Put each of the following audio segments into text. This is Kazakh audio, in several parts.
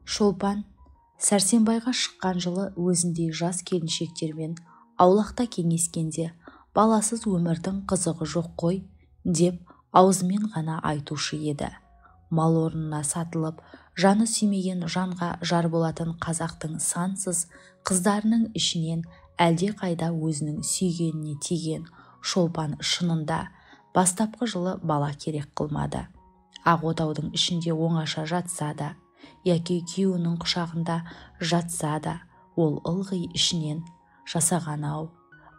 Шолпан Сәрсенбайға шыққан жылы өзіндей жас келіншектермен аулақта кеңескенде баласыз өмірдің қызығы жоқ қой деп аузымен ғана айтушы еді. Мал орнына сатылып, жаны сүймеген жанға жар болатын қазақтың сансыз қыздарының ішінен әлде қайда өзінің сүйгеніне тиген Шолпан шынында бастапқы жылы бала керек қылмады. Ақ отаудың ішінде оңаша жатса да, яки күйеуінің құшағында жатса да, ол ылғи ішінен жасаған-ау,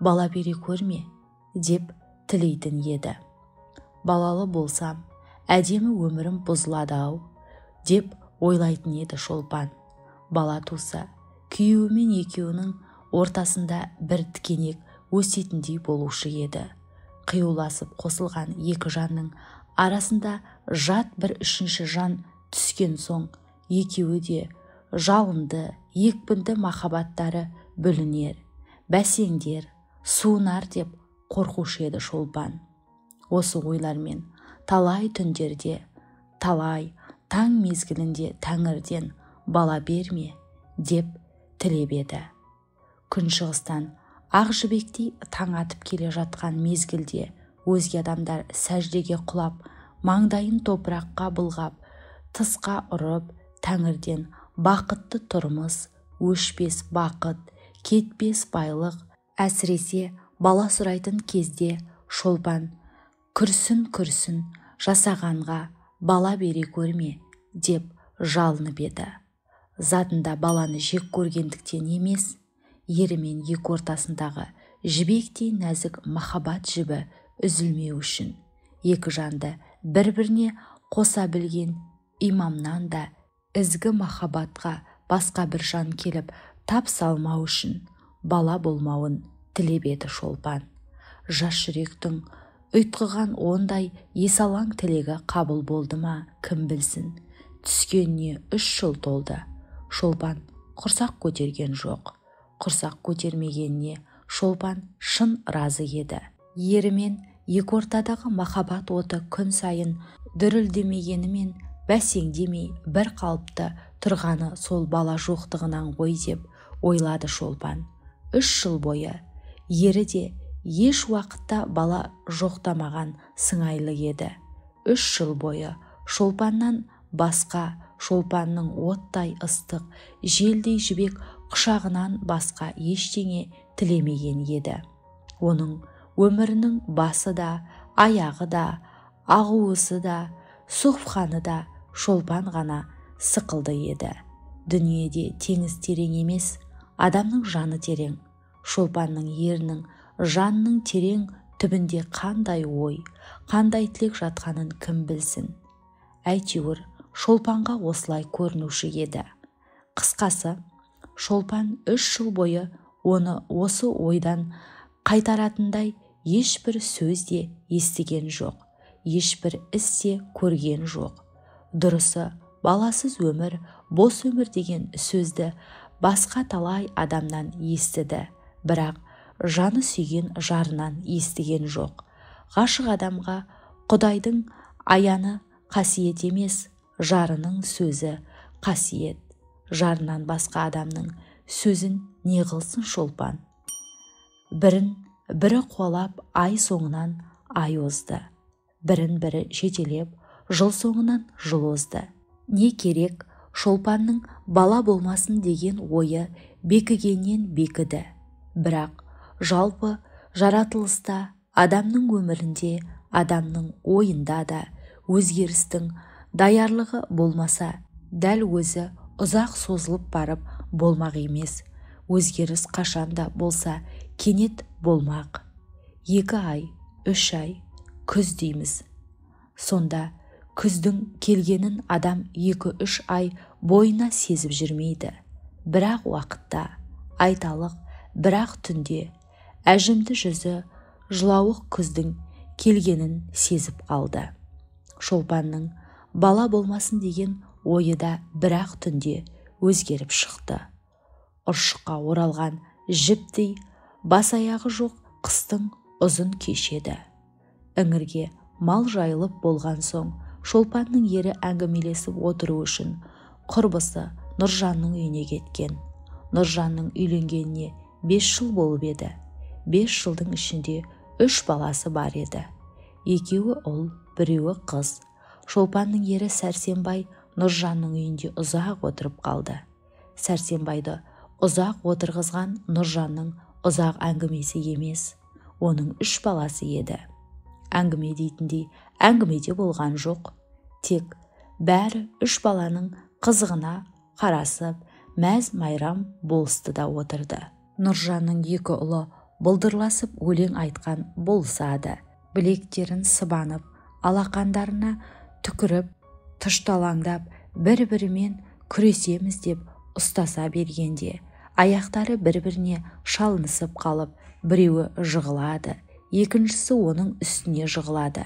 бала бере көрме деп тілейтін еді. Балалы болсам, әдемі өмірім бұзылады-ау деп ойлайтын еді Шолпан. Бала туса, күйеуімен екеуінің ортасында бір тікенек өсетіндей болушы еді. Қиюласып қосылған екі жанның арасында жат бір үшінші жан түскен соң, екеуі де жалынды, екпінді махаббаттары бүлінер, бәсеңдер, суынар деп қорқушы еді Шолпан. Осы ойлармен талай түндерде, талай таң мезгілінде Тәңірден бала берме деп тілеп еді. Күншығыстан ақ жібектей таң атып келе жатқан мезгілде өзге адамдар сәждеге құлап, маңдайын топыраққа былғап, тысқа ұрып, Тәңірден бақытты тұрмыс, өшпес бақыт, кетпес байлық, әсіресе бала сұрайтын кезде Шолпан күрсін жасағанға бала бере көрме деп жалынып еді. Затында баланы жек көргендіктен емес, ерімен екі ортасындағы жібектей нәзік махаббат жібі үзілмеу үшін, екі жанды бір-біріне қоса білген имамнан да ізгі махаббатқа басқа бір жан келіп тап салмау үшін бала болмауын тілеп еді Шолпан. Жас жүректің ұйтқыған ондай есалаң тілегі қабыл болды ма, кім білсін. Түскеніне 3 жыл толды. Шолпан құрсақ көтерген жоқ. Құрсақ көтермегеніне Шолпан шын разы еді. Ерімен екі ортадағы махаббат оты күн сайын дүрілдемегенімен бәсеңдемей бір қалыпты тұрғаны сол бала жоқтығынан ғой деп ойлады Шолпан. 3 жыл бойы ері де еш уақытта бала жоқтамаған сыңайлы еді. 3 жыл бойы Шолпаннан басқа, Шолпанның оттай ыстық, желдей жібек құшағынан басқа ештеңе тілемеген еді. Оның өмірінің басы да, аяғы да, ағуысы да, сұхфаны да Шолпан ғана сықылды еді. Дүниеде теңіз терең емес, адамның жаны терең. Шолпанның ерінің жанның терең түбінде қандай ой, қандай тілек жатқанын кім білсін. Әйтеуір Шолпанға осылай көрінуші еді. Қысқасы, Шолпан 3 жыл бойы оны осы ойдан қайтаратындай ешбір сөз де естіген жоқ, ешбір іс те көрген жоқ. Дұрысы, баласыз өмір, бос өмір деген сөзді басқа талай адамнан естіді, бірақ жаны сүйген жарынан естіген жоқ. Ғашық адамға Құдайдың аяны қасиет емес, жарының сөзі қасиет. Жарынан басқа адамның сөзін не қылсын Шолпан? Бірі қуалап ай соңынан ай озды. Бірін-бірі жетелеп жыл соңынан жыл озды. Не керек? Шолпанның бала болмасын деген ойы бекігеннен бекіді. Бірақ жалпы жаратылыста, адамның өмірінде, адамның ойында да өзгерістің даярлығы болмаса, дәл өзі ұзақ созылып барып болмақ емес. Өзгеріс қашанда болса кенет болмақ. 2 ай, 3 ай, күз дейміз. Сонда күздің келгенін адам 2-3 ай бойына сезіп жүрмейді. Бірақ уақытта, айталық, бірақ түнде, әжімді жүзі жылауық күздің келгенін сезіп қалды. Шолпанның бала болмасын деген ойы да бірақ түнде өзгеріп шықты. Ұршыққа оралған жіптей бас аяғы жоқ қыстың ұзын кешеді. Іңірге мал жайылып болған соң Шолпанның ері әңгімелесіп отыру үшін құрбысы Нұржанның үйіне кеткен. Нұржанның үйленгеніне 5 жыл болып еді. 5 жылдың ішінде 3 баласы бар еді. Екеуі ұл, біреуі қыз. Шолпанның ері Сәрсенбай Нұржанның үйінде ұзақ отырып қалды. Сәрсенбайды ұзақ отырғызған Нұржанның ұзақ әңгімесі емес, оның 3 баласы еді. Әңгіме дейтіндей әңгімеде болған жоқ. Тек бәрі 3 баланың қызығына қарасып, мәз-майрам болысты да отырды. Нұржанның 2 ұлы бұлдырласып өлең айтқан болысады. Білектерін сыбанып, алақандарына түкіріп, тұшталаңдап, бір-бірімен күресеміз деп ұстаса бергенде, аяқтары бір-біріне шалынысып қалып, біреуі жығылады, екіншісі оның үстіне жығылады.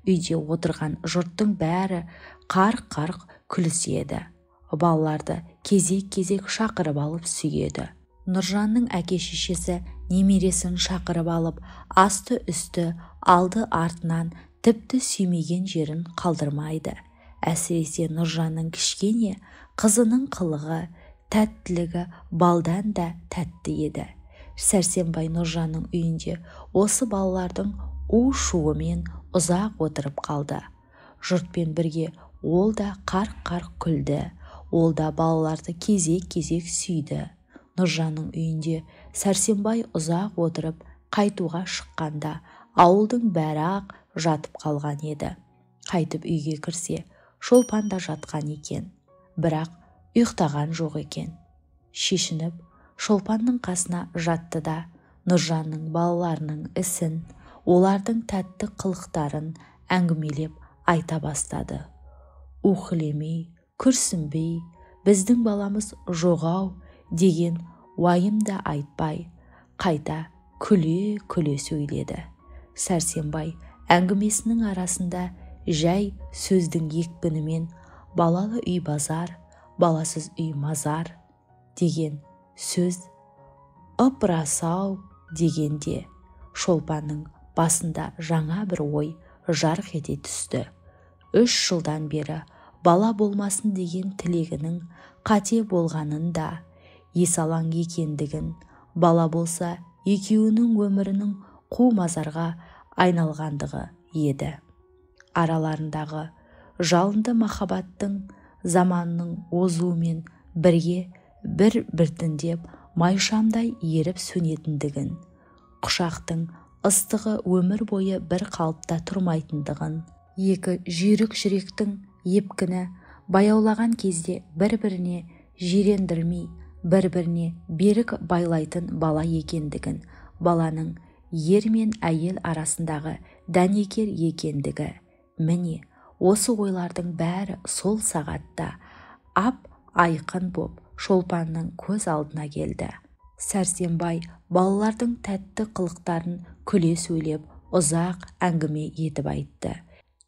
Үйде отырған жұрттың бәрі қарқ-қарқ күліседі. Балаларды кезек-кезек шақырып алып сүйеді. Нұржанның әке-шешесі немересін шақырып алып, асты-үсті, алды-артынан тіпті сүймеген жерін қалдырмайды. Әсіресе Нұржанның кішкене қызының қылығы, тәттілігі балдан да тәтті еді. Сәрсенбай Нұржанның үйінде осы балалардың у-шуымен ұзақ отырып қалды. Жұртпен бірге ол да қарқ-қарқ күлді. Ол да балаларды кезек-кезек сүйді. Нұржанның үйінде Сәрсенбай ұзақ отырып қайтуға шыққанда ауылдың бәрі ақ жатып қалған еді. Қайтып үйге кірсе, Шолпан да жатқан екен, бірақ ұйықтаған жоқ екен. Шешініп, Шолпанның қасына жатты да Нұржанның балаларының ісін, олардың тәтті қылықтарын әңгімелеп айта бастады. Ухілемей, күрсінбей, біздің баламыз жоғау деген уайымда айтпай, қайта күле-күле сөйледі. Сәрсенбай әңгімесінің арасында жай сөздің екпінімен балалы үй базар, баласыз үй мазар деген сөз ып-расау дегенде Шолпанның басында жаңа бір ой жарқ ете түсті. 3 жылдан бері бала болмасын деген тілегінің қате болғанын да, есалаң екендігін, бала болса екеуінің өмірінің қу мазарға айналғандығы еді. Араларындағы жалынды махаббаттың заманның озуымен бірге бір-біртіндеп майшамдай еріп сөнетіндігін, құшақтың ыстығы өмір бойы бір қалыпта тұрмайтындығын, екі жүйрік жүректің епкіні баяулаған кезде бір-біріне жирендірмей, бір-біріне берік байлайтын бала екендігін, баланың ер мен әйел арасындағы дәнекер екендігі. Міне, осы ойлардың бәрі сол сағатта ап-айқын боп Шолпанның көз алдына келді. Сәрсенбай балалардың тәтті қылықтарын күле сөйлеп, ұзақ әңгіме етіп айтты.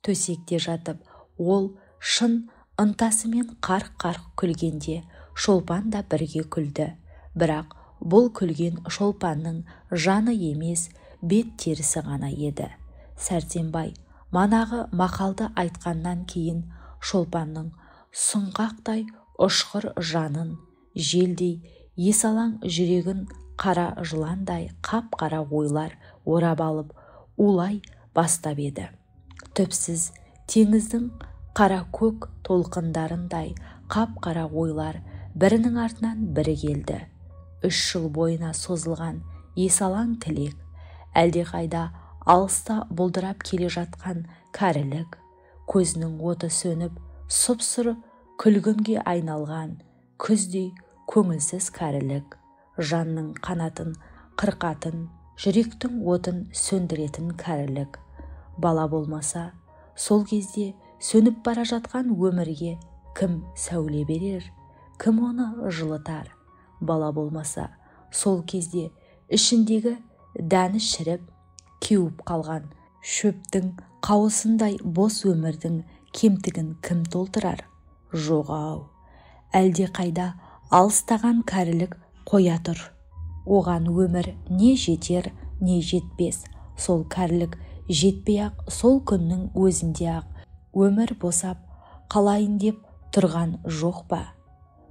Төсекте жатып, ол шын ынтасымен қарқ-қарқ күлгенде Шолпан да бірге күлді. Бірақ бұл күлген Шолпанның жаны емес, бет терісі ғана еді. Сәрсенбай манағы мақалды айтқаннан кейін Шолпанның сұңғақтай ұшқыр жанын, желдей есалаң жүрегін қара жыландай қап-қара ойлар орап алып, улай бастап еді. Түпсіз теңіздің қара көк толқындарындай қап-қара ойлар бірінің артынан бірі келді. 3 жыл бойына созылған есалаң тілек, әлдеқайда алыста бұлдырап келе жатқан кәрілік, көзінің оты сөніп, сұп-сұр күлгінге айналған күздей көңілсіз кәрілік, жанның қанатын қырқатын, жүректің отын сөндіретін кәрілік. Бала болмаса, сол кезде сөніп бара жатқан өмірге кім сәуле берер, кім оны жылытар? Бала болмаса, сол кезде ішіндегі дәні шіріп, кеуіп қалған шөптің қауысындай бос өмірдің кемтігін кім толтырар? Жоқ-ау, әлде қайда алыстаған кәрілік қоя тұр. Оған өмір не жетер, не жетпес. Сол кәрілік жетпей-ақ сол күннің өзінде-ақ өмір босап қалайын деп тұрған жоқ па?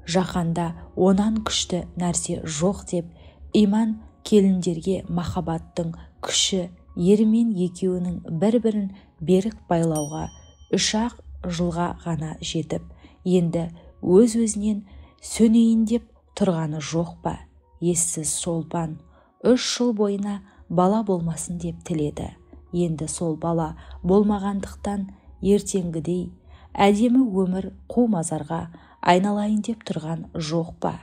жаһанда онан күшті нәрсе жоқ деп, иман келіндерге махаббаттың күші ермен екеуінің бір-бірін берік байлауға 3-ақ жылға ғана жетіп, енді өз-өзінен сөнейін деп тұрғаны жоқ па? Ессіз Шолпан 3 жыл бойына бала болмасын деп тіледі. Енді сол бала болмағандықтан ертеңгідей әдемі өмір қу мазарға айналайын деп тұрған жоқ па?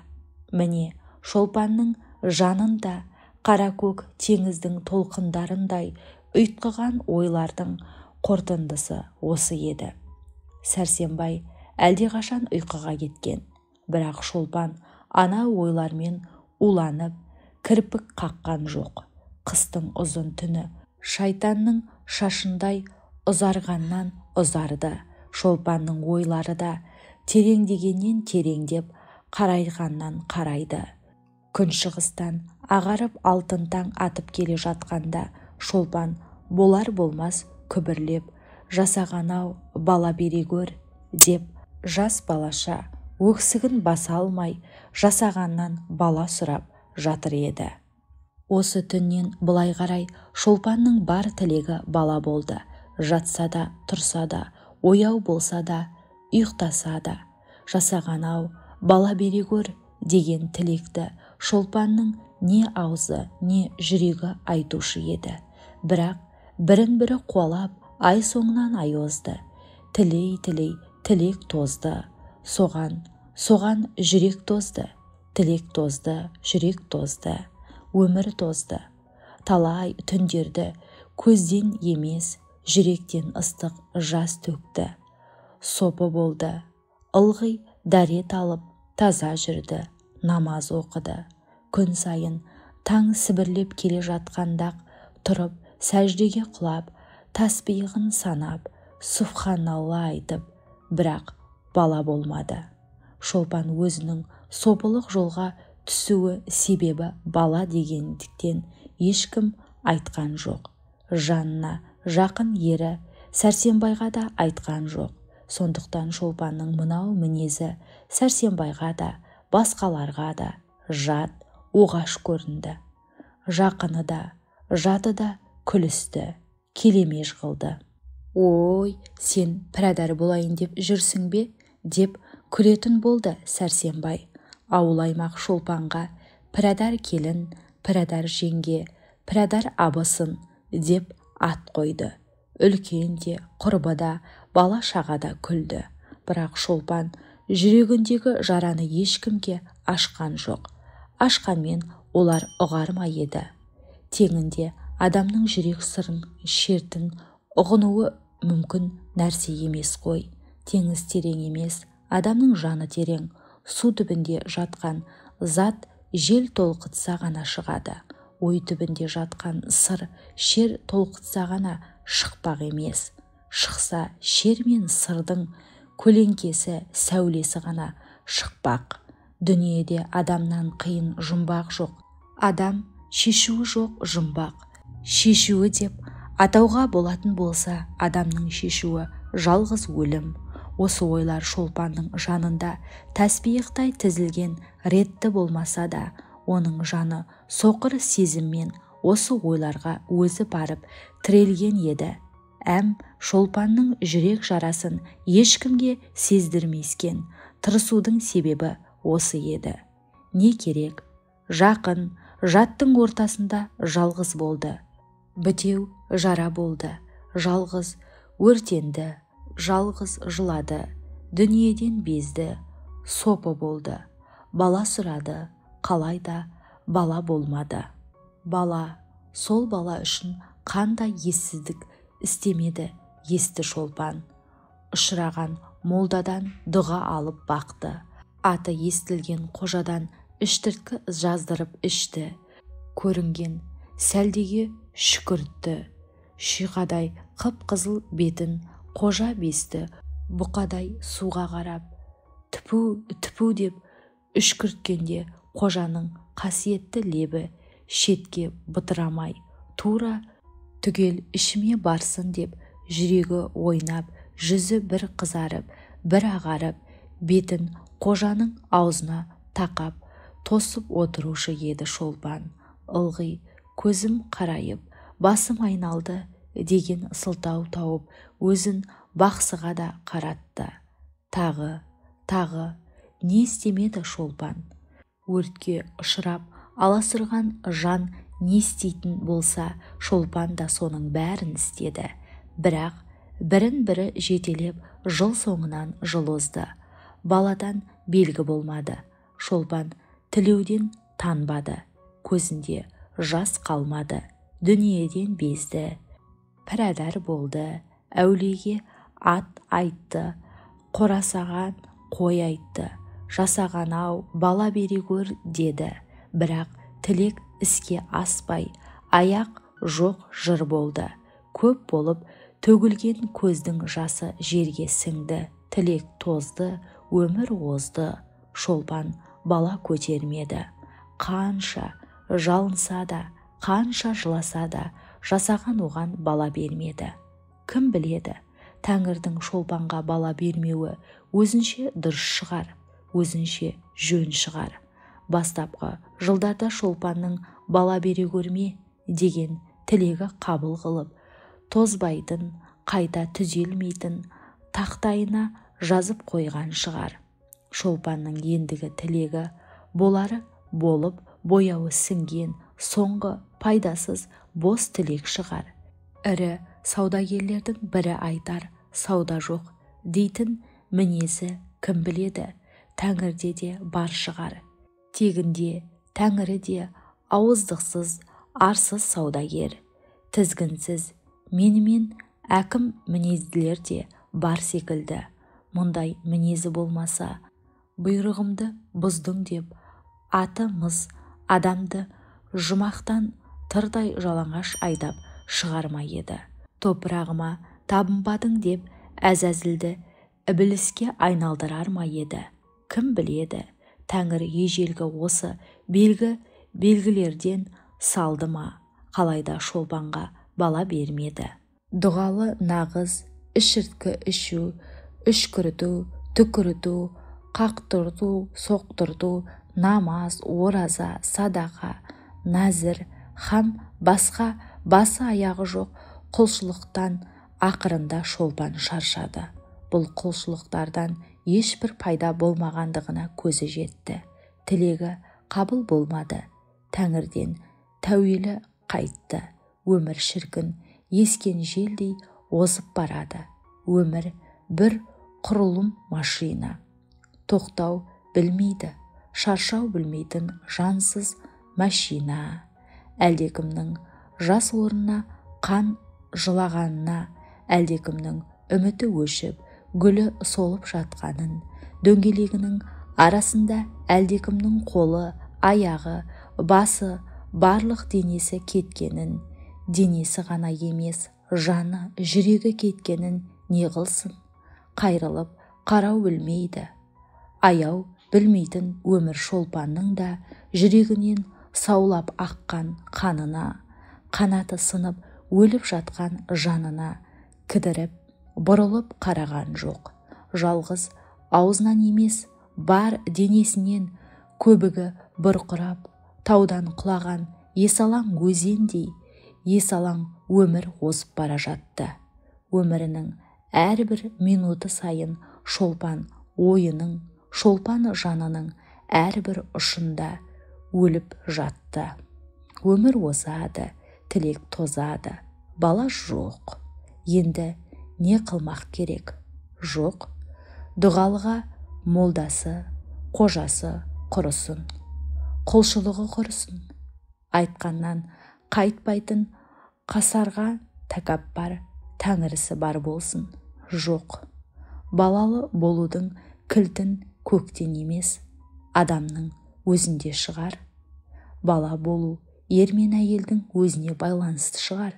Міне Шолпанның жанында қара-көк теңіздің толқындарындай ұйтқыған ойлардың қорытындысы осы еді. Сәрсенбай әлдеқашан ұйқыға кеткен, бірақ Шолпан ана ойлармен уланып кірпік қаққан жоқ. Қыстың ұзын түні шайтанның шашындай ұзарғаннан ұзарды. Шолпанның ойлары да тереңдегеннен тереңдеп, қарайғаннан қарайды. Күншығыстан ағарып алтын таң атып келе жатқанда Шолпан болар-болмас күбірлеп, жасаған-ау бала бере гөр деп, жас балаша өксігін баса алмай жасағаннан бала сұрап жатыр еді. Осы түннен былай қарай Шолпанның бар тілегі бала болды. Жатса да, тұрса да, ояу болса да, ұйықтаса да, жасаған-ау бала бере гөр деген тілекті Шолпанның не аузы, не жүрегі айтушы еді. Бірақ бірін-бірі қуалап, ай соңынан ай озды. Тілей-тілей тілек тозды. Соған жүрек тозды. Тілек тозды, жүрек тозды. Өмір тозды. Талай түндерді көзден емес, жүректен ыстық жас төкті. Сопы болды. Ылғи дәрет алып, таза жүрді. Намаз оқыды. Күн сайын таң сібірлеп келе жатқандақ тұрып, сәждеге құлап, тасбиғын санап, Субханалла айтып, бірақ бала болмады. Шолпан өзінің сопылық жолға түсуі себебі бала дегендіктен ешкім айтқан жоқ. Жанына жақын ері Сәрсенбайға да айтқан жоқ. Сондықтан Шолпанның мынау мінезі Сәрсенбайға да, басқаларға да жат, оғаш көрінді. Жақыны да, жаты да күлісті, келемеж қылды. Ой, сен пірадар болайын деп жүрсің бе? Деп күлетін болды Сәрсенбай. Ауыл-аймақ Шолпанға пірадар келін, пірадар жеңге, пірадар абысын деп ат қойды. Үлкен де, құрбы да, бала шаға да күлді. Бірақ Шолпан жүрегіндегі жараны ешкімге ашқан жоқ. Ашқанмен олар ұғар ма еді? Теңінде адамның жүрек сырын, шертін ұғынуы мүмкін нәрсе емес қой. Теңіз терең емес, адамның жаны терең. Су түбінде жатқан зат жел толқытса ғана шығады. Ой түбінде жатқан сыр шер толқытса ғана шықпақ емес. Шықса шер мен сырдың көлеңкесі, сәулесі ғана шықпақ. Дүниеде адамнан қиын жұмбақ жоқ. Адам шешуі жоқ жұмбақ. Шешуі деп атауға болатын болса, адамның шешуі жалғыз өлім. Осы ойлар Шолпанның жанында тәсбиықтай тізілген ретті болмаса да, оның жаны соқыр сезіммен осы ойларға өзі барып тірелген еді. Шолпанның жүрек жарасын ешкімге сездірмескен тырысудың себебі осы еді. Не керек? Жақын, жаттың ортасында жалғыз болды. Бітеу жара болды. Жалғыз өртенді, жалғыз жылады. Дүниеден безді, сопы болды. Бала сұрады, қалайда бала болмады. Бала, сол бала үшін қандай ессіздік істемеді есті Шолпан. Ұшыраған молдадан дұға алып бақты. Аты естілген қожадан іштірткі жаздырып ішті. Көрінген сәлдеге шүкіртті. Шүйқадай қып-қызыл бетін қожа бесті. Бұқадай суға қарап, түпу деп үшкірткенде қожаның қасиетті лебі шетке бытырамай, тура түгел ішіме барсын деп жүрегі ойнап, жүзі бір қызарып, бір ағарып, бетін қожаның аузына тақап тосып отырушы еді шолпан. Ылғи көзім қарайып, басым айналды деген сылтау тауып, өзін бақсыға да қаратты. Тағы не істемеді шолпан? Өртке ұшырап аласырған жан не істейтін болса, шолпан да соның бәрін істеді. Бірақ бірін-бірі жетелеп жыл соңынан жыл озды. Баладан белгі болмады. Шолпан тілеуден танбады. Көзінде жас қалмады. Дүниеден безді. Пірадар болды. Әулиеге ат айтты. Қорасаған қой айтты. Жасаған-ау бала бере көр деді. Бірақ тілек іске аспай, аяқ жоқ жыр болды. Көп болып төгілген көздің жасы жерге сіңді. Тілек тозды, өмір озды. Шолпан бала көтермеді. Қанша жалынса да, қанша жыласа да, жасаған оған бала бермеді. Кім біледі, Тәңірдің шолпанға бала бермеуі өзінше дұрыс шығар, өзінше жөн шығар. Бастапқы жылдарда шолпанның бала бере көрме деген тілегі қабыл қылып, тозбайтын, қайта түзелмейтін тақтайына жазып қойған шығар. Шолпанның ендігі тілегі болары болып, бояуы сіңген соңғы пайдасыз бос тілек шығар. Ірі саудагерлердің бірі айтар, сауда жоқ дейтін мінезі кім біледі, Тәңірде де бар шығар. Тегінде Тәңірі де ауыздықсыз, арсыз саудагер. Тізгінсіз, менімен әкім мінезділер де бар секілді. Мұндай мінезі болмаса, бұйрығымды бұздың деп, аты мыз адамды жұмақтан тырдай жалаңаш айдап шығарма еді. Топырағыма табынбадың деп әзәзілді ібіліске айналдырар ма еді. Кім біледі, Тәңір ежелгі осы белгілерден салды ма, қалайда шолпанға бала бермеді. Дұғалы нағыз, ішірткі ішу, үшкірту, түкірту, қақтырту, соқтырту, намаз, ораза, садақа, нәзір, һәм басқа басы аяғы жоқ құлшылықтан ақырында шолпан шаршады. Бұл құлшылықтардан ешбір пайда болмағандығына көзі жетті. Тілегі қабыл болмады. Тәңірден тәуелі қайтты. Өмір шіркін, ескен желдей озып барады. Өмір бір құрылым машина. Тоқтау білмейді, шаршау білмейтін жансыз машина. Әлдекімнің жас орнына қан жылағанына, әлдекімнің үміті өшіп, гүлі солып жатқанын, дөңгелегінің арасында әлдекімнің қолы, аяғы, басы, барлық денесі кеткенін, денесі ғана емес, жаны, жүрегі кеткенін не қылсын? Қайрылып, қарау білмейді. Аяу білмейтін өмір шолпанның да жүрегінен саулап аққан қанына, қанаты сынып өліп жатқан жанына кідіріп, бұрылып қараған жоқ. Жалғыз аузынан емес, бар денесінен көбігі бұрқырап, таудан құлаған есалаң өзендей, есалаң өмір озып бара жатты. Өмірінің әрбір минуты сайын шолпан ойының, шолпан жанының әрбір ұшында өліп жатты. Өмір озады, тілек тозады, бала жоқ. Енді не қылмақ керек? Жоқ. Дұғалыға молдасы, қожасы құрысын, құлшылығы құрысын. Айтқаннан қайтпайтын қасарға тәкаппар тәңірісі бар болсын. Жоқ. Балалы болудың кілтін көктен емес, адамның өзінде шығар. Бала болу ер мен әйелдің өзіне байланысты шығар.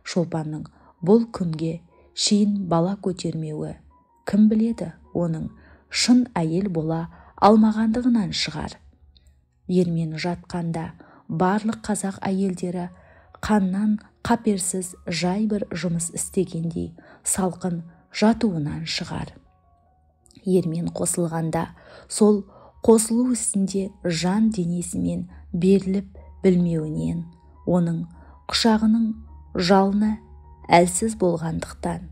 Шолпанның бұл күнге шейін бала көтермеуі, кім біледі, оның шын әйел бола алмағандығынан шығар. Ермен жатқанда барлық қазақ әйелдері қаннан қаперсіз жай бір жұмыс істегендей салқын жатуынан шығар. ермен қосылғанда сол қосылу үстінде жан денесімен беріліп білмеуінен, оның құшағының жалыны әлсіз болғандықтан,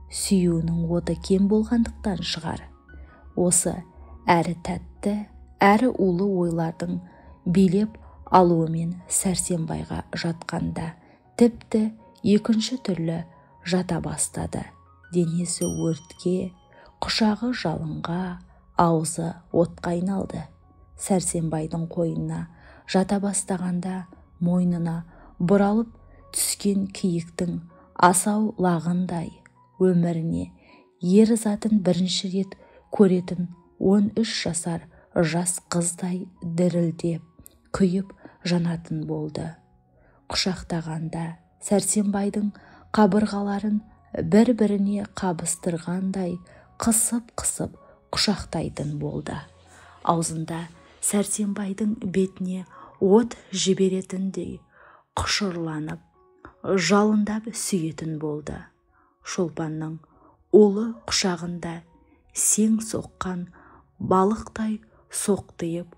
сүюінің оты кем болғандықтан шығар. Осы әрі тәтті, әрі улы ойлардың билеп алуымен Сәрсенбайға жатқанда тіпті екінші түрлі жата бастады. Денесі өртке, құшағы жалынға, аузы отқа айналды. Сәрсенбайдың қойнына жата бастағанда мойнына бұралып түскен киіктің асау лағындай өміріне ер затын бірінші рет көретін 13 жасар жас қыздай дірілдеп, күйіп жанатын болды. Құшақтағанда Сәрсенбайдың қабырғаларын бір-біріне қабыстырғандай қысып-қысып құшақтайтын болды. Аузында Сәрсенбайдың бетіне от жіберетіндей құшырланып, жалындап сүйетін болды. Шолпанның улы құшағында сең соққан балықтай соқтиып,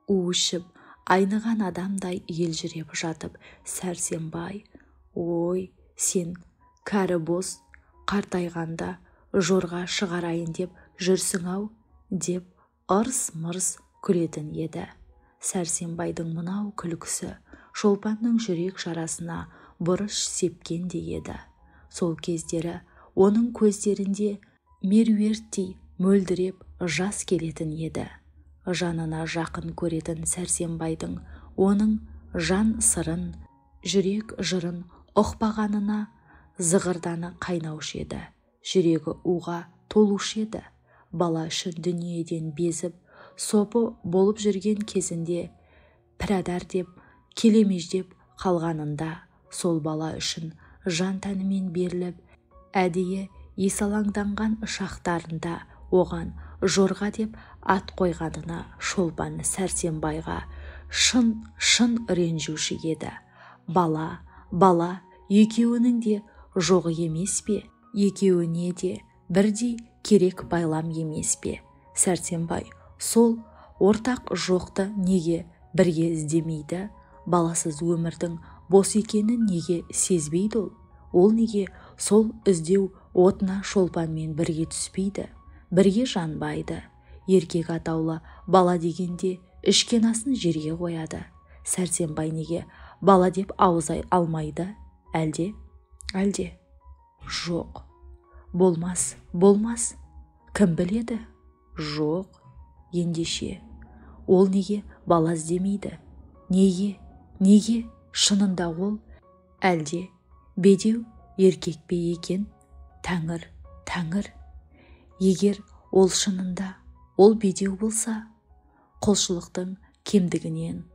уышып, айныған адамдай елжіреп жатып, Сәрсенбай, ой, сен кәрі бос қартайғанда жорға шығарайын деп жүрсің-ау, деп ырс-мырс күлетін еді. Сәрсенбайдың мынау күлкісі Шолпанның жүрек жарасына бұрыш сепкендей еді. Сол кездері оның көздерінде меруерттей мөлдіреп жас келетін еді. Жанына жақын көретін Сәрсенбайдың оның жан сырын, жүрек жырын ұқпағанына зығырданы қайнаушы еді. Жүрегі уға толушы еді. Бала үшін дүниеден безіп, сопы болып жүрген кезінде пірадар деп, келемеждеп қалғанында, сол бала үшін жан тәнімен беріліп, әдейі есалаңданған шақтарында оған жорға деп ат қойғанына Шолпан Сәрсенбайға шын ренжуші еді. Бала екеуінің де жоғы емес пе? Екеуіне де бірдей керек байлам емес пе? Сәрсенбай сол ортақ жоқты неге бірге іздемейді? Баласыз өмірдің бос екенін неге сезбейді ол? Ол неге сол іздеу отына Шолпанмен бірге түспейді? Бірге жанбайды? Еркек атаулы бала дегенде ішкен асын жерге қояды. Сәрсенбай неге бала деп аузай алмайды? Әлде? Жоқ. Болмас. Кім біледі? Жоқ. Ендеше ол неге бала іздемейді? Неге шынында ол? Әлде бедеу еркек пе екен? Тәңір. Егер ол шынында ол бедеу болса, құлшылықтың кемдігінен,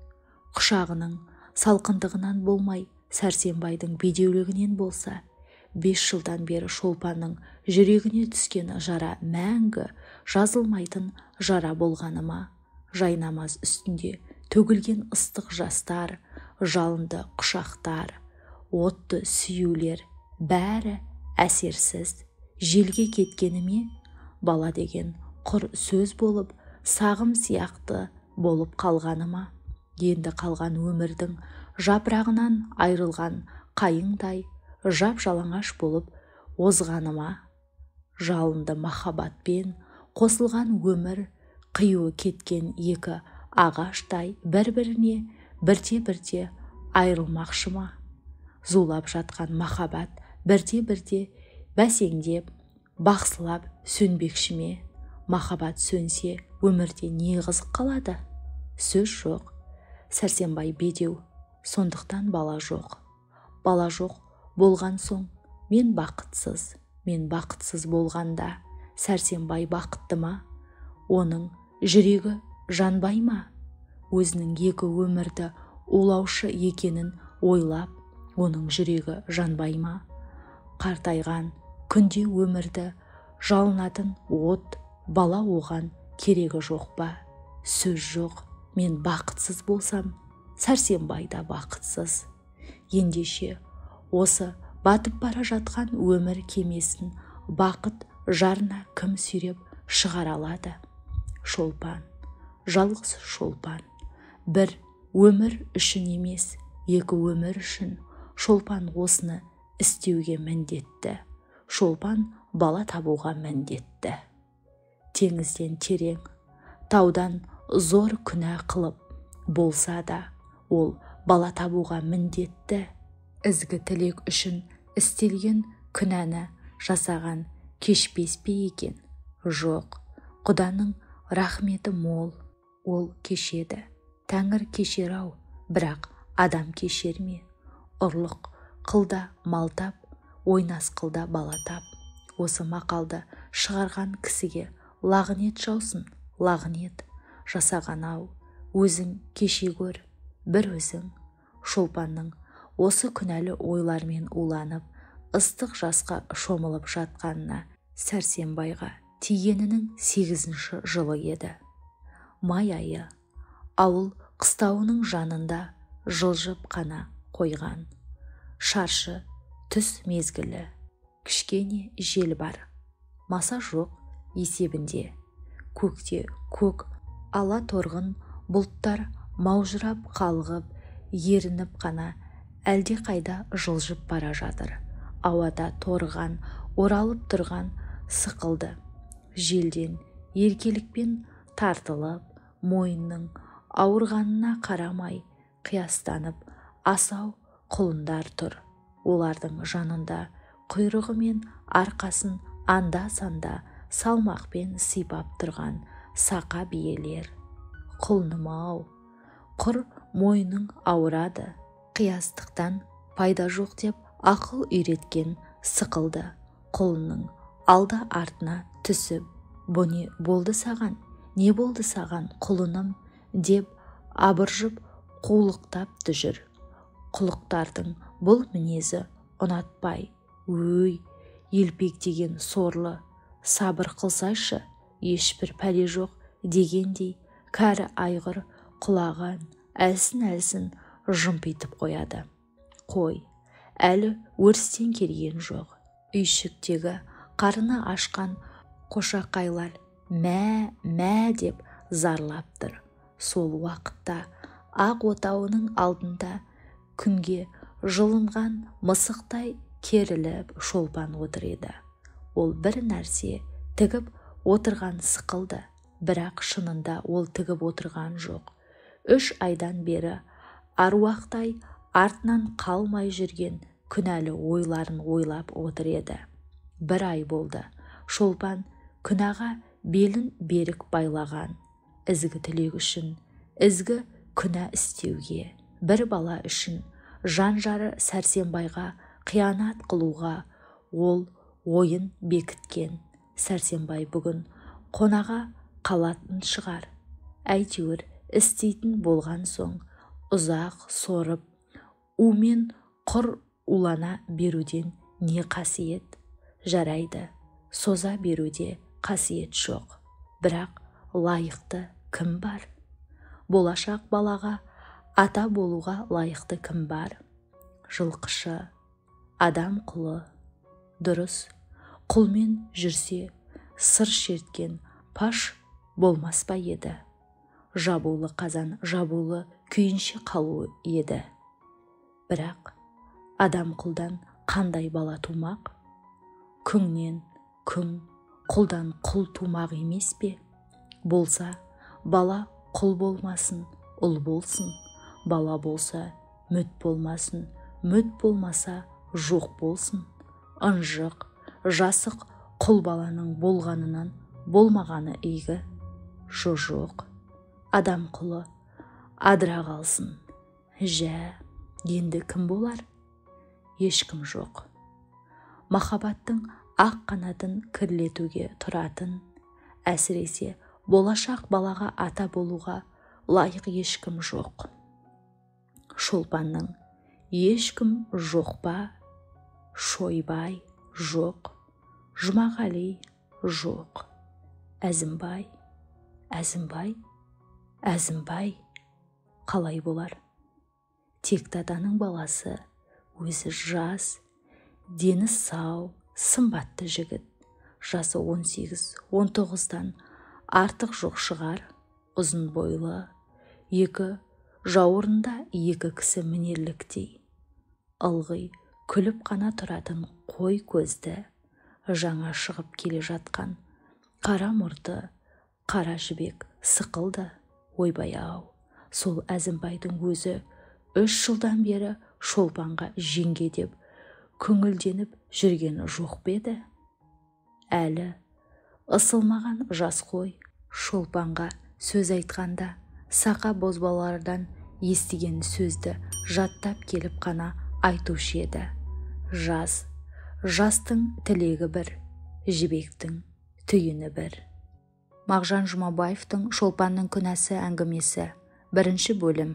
құшағының салқындығынан болмай, Сәрсенбайдың бедеулігінен болса, 5 жылдан бері Шолпанның жүрегіне түскен жара мәңгі жазылмайтын жара болғаны ма? Жайнамаз үстінде төгілген ыстық жастар, жалынды құшақтар, отты сүюлер бәрі әсерсіз желге кеткені ме? Бала деген құр сөз болып, сағым сияқты болып қалғаны ма? Енді қалған өмірдің жапырағынан айрылған қайыңдай жап-жалаңаш болып озғаны ма? Жалынды махаббатпен қосылған өмір қиюы кеткен екі ағаштай бір-біріне бірте-бірте айрылмақшы ма? Зулап жатқан махаббат бірте-бірте бәсеңдеп, бақсылап сөнбекші ме? Махаббат сөнсе, өмірде не қызық қалады? Сөз жоқ. Сәрсенбай бедеу, сондықтан бала жоқ. Бала жоқ болған соң мен бақытсыз болғанда Сәрсенбай бақытты ма? Оның жүрегі жанбай ма? Өзінің екі өмірді улаушы екенін ойлап, оның жүрегі жанбай ма? Қартайған күнде өмірді жалынатын от, бала оған керегі жоқ па? Сөз жоқ. Мен бақытсыз болсам, Сәрсенбай да бақытсыз. Ендеше осы батып бара жатқан өмір кемесін бақыт жарына кім сүйреп шығара алады. Шолпан, жалғыз Шолпан, бір өмір үшін емес, екі өмір үшін Шолпан осыны істеуге міндетті. Шолпан бала табуға міндетті. Теңізден терең, таудан зор күнә қылып болса да, ол бала табуға міндетті. Ізгі тілек үшін істелген күнәні жасаған кешпес пе екен? Жоқ, Құданың рахметі мол, ол кешеді. Тәңір кешер-ау, бірақ адам кешер ме? Ұрлық қылда малтап, ойнас қылда балатап. Осы мақалды шығарған кісіге лағынет жаусын, лағынет. Жасаған-ау, өзің кеше көр, бір өзің. Шолпанның осы күнәлі ойлармен уланып, ыстық жасқа шомылып жатқанына Сәрсенбайға тигенінің 8-ші жылы еді. Май айы, ауыл қыстауының жанында жылжып қана қойған. Шаршы түс мезгілі, кішкене жел бар. Маса жоқ есебінде. Көкте көк ала торғын бұлттар маужырап қалғып, ерініп қана әлде қайда жылжып бара жатыр. Ауада торған, оралып тұрған сықылды. Желден еркелікпен тартылып, мойынның ауырғанына қарамай қиястанып асау құлындар тұр. Олардың жанында құйрығы мен арқасын анда-санда салмақпен сипап тұрған сақа биелер. Құлыным-ау, құр мойының ауырады. Қиястықтан пайда жоқ деп ақыл үйреткен сықылды. Құлынның алды-артына түсіп, «Бұ не болды саған? Не болды саған, құлыным?» деп абыржып қулықтап жүр. Құлықтардың бұл мінезі ұнатпай, «Өй, елпектеген сорлы, сабыр қылсайшы, ешбір пәле жоқ» дегендей кәрі айғыр құлаған әлсін-әлсін жымпитып қояды. Қой, әлі өрістен келген жоқ. Үйшіктегі қарны ашқан қошақайлар мә деп зарлап тұр. Сол уақытта ақ отауының алдында күнге жылынған мысықтай керіліп Шолпан отыр еді. Ол бір нәрсе тігіп отырған сықылды, бірақ шынында ол тігіп отырған жоқ. 3 айдан бері аруақтай артынан қалмай жүрген күнәлі ойларын ойлап отыр еді. 1 ай болды. Шолпан күнәға белін берік байлаған. Ізгі тілек үшін, ізгі күнә істеуге, бір бала үшін, жан-жары Сәрсенбайға қиянат қылуға ол ойын бекіткен. Сәрсенбай бүгін қонаға қалатын шығар. Әйтеуір істейтін болған соң ұзақ сорып, умен құр улана беруден не қасиет? Жарайды, соза беруде қасиет жоқ. Бірақ лайықты кім бар? Болашақ балаға ата болуға лайықты кім бар? Жылқышы, адам құлы. Дұрыс, құлмен жүрсе сыр шерткен паш болмас па еді? Жабулы қазан жабулы күйінше қалу еді. Бірақ адам құлдан қандай бала тумақ? Күңнен күң, құлдан құл тумақ емес пе? Болса, бала құл болмасын, ұл болсын. Бала болса, мүт болмасын, мүт болмаса, жоқ болсын. Ынжық, жасық құл баланың болғанынан болмағаны игі. Жоқ, адам құлы адыра қалсын. Жә, енді кім болар? Ешкім жоқ. Махаббаттың ақ қанатын кірлетуге тұратын, әсіресе болашақ балаға ата болуға лайық ешкім жоқ. Шолпанның ешкім жоқ па? Шойбай жоқ, Жұмағали жоқ, Әзімбай қалай болар? Тектаданың баласы, өзі жас, дені сау, сымбатты жігіт. жасы 18-19-тан артық жоқ шығар, ұзын бойлы, екі жауырында екі кісі мінерліктей. Ылғи күліп қана тұратын қой көзді, жаңа шығып келе жатқан қара мұрты, қара жібек сықылды. Ойбай-ау, сол Әзімбайдың өзі 3 жылдан бері Шолпанға жеңге деп көңілденіп жүргені жоқ па еді? Әлі ысылмаған жас қой Шолпанға сөз айтқанда сақа бозбалалардан естіген сөзді жаттап келіп қана айтушы еді. Жастың тілегі бір, жібектің түйіні бір. Мағжан Жұмабаевтың Шолпанның күнәсі әңгімесі 1 бөлім.